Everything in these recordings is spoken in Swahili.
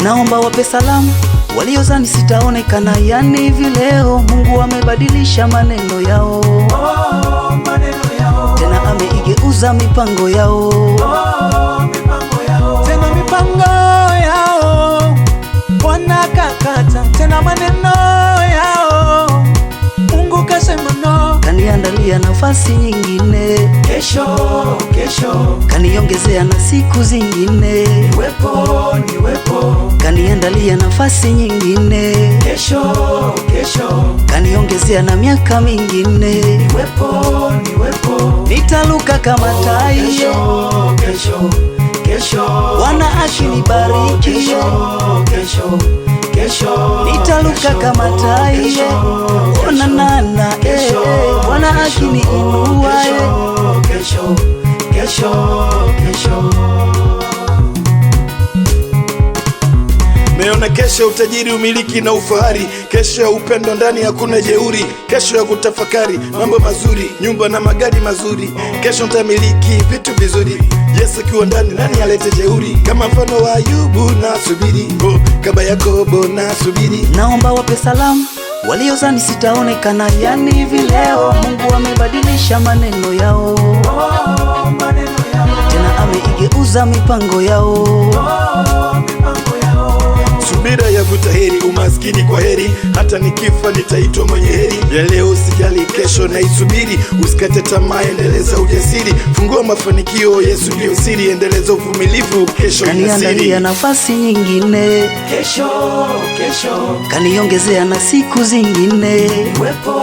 Naomba wape salamu waliozani sitaonekana, yani hivi leo Mungu amebadilisha maneno yao, tena ameigeuza mipango yao, tena mipango yao wanakakata, tena maneno yao Mungu kasema no. Kaniandalia nafasi nyingine, Kesho, kaniongezea na siku zingine, niwepo. kaniandalia nafasi nyingine, Kesho, kaniongezea na miaka mingine, niwepo. nitaluka kama tai, Kesho, Bwana akinibariki, nitaluka kama tai, onanana, Bwana akiniinua, kesho. Meona kesho utajiri, umiliki na ufahari, kesho ya upendo, ndani hakuna jeuri, kesho ya kutafakari mambo mazuri, nyumba na magari mazuri, kesho nitamiliki vitu vizuri. Yesu akiwa ndani, nani alete jeuri? Kama mfano wa Ayubu na subiri, kama Yakobo na subiri. Naomba wape salamu waliozani sitaonekana, yani hivi leo Mungu amebadilisha maneno yao, tena ameigeuza mipango yao, Subira yavuta heri, umaskini kwa heri, hata nikifa nitaitwa mwenye heri. Ya leo usijali, kesho naisubiri, usikate tamaa, endeleza ujasiri, fungua mafanikio, Yesu ndio siri, endeleza uvumilivu, kesho kaniandalia nafasi nyingine, Kesho, kaniongezea na siku zingine, niwepo.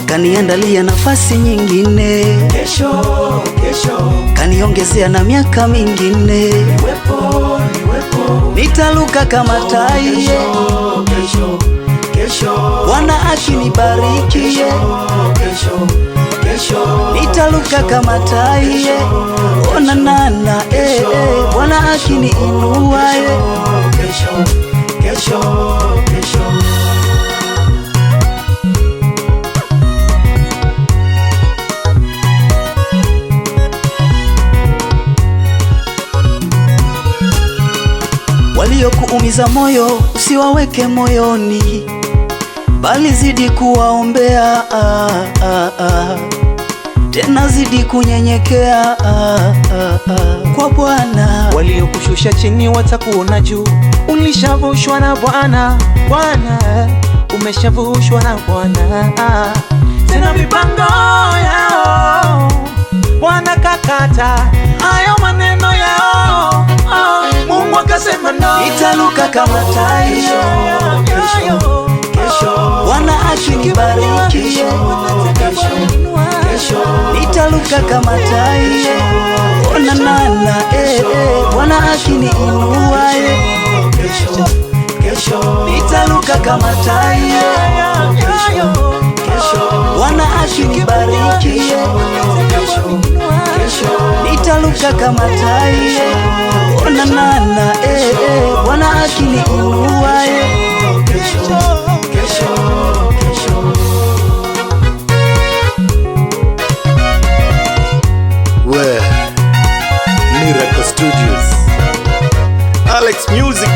kaniandalia nafasi nyingine, Kesho, kaniongezea na miaka mingine, niwepo. nitaluka kama tai, Bwana akinibariki, nitaluka kama tai, onanana, Bwana akiniinua, Kesho. waliokuumiza moyo usiwaweke moyoni, bali zidi kuwaombea, tena zidi kunyenyekea kwa Bwana. Waliokushusha chini watakuona juu, ulishavushwa na Bwana, umeshavushwa na Bwana, tena mipango yao wanakakata, hayo maneno yao Mungu akasema no. Nitaluka kama tai, Bwana akinibariki, nitaluka kama tai, onanana, Bwana akiniinua, nitaluka kama tai, Bwana akinibariki, nitaluka kama tai, onanana, Bwana akiniinua, Miracle Studios, Alex Music.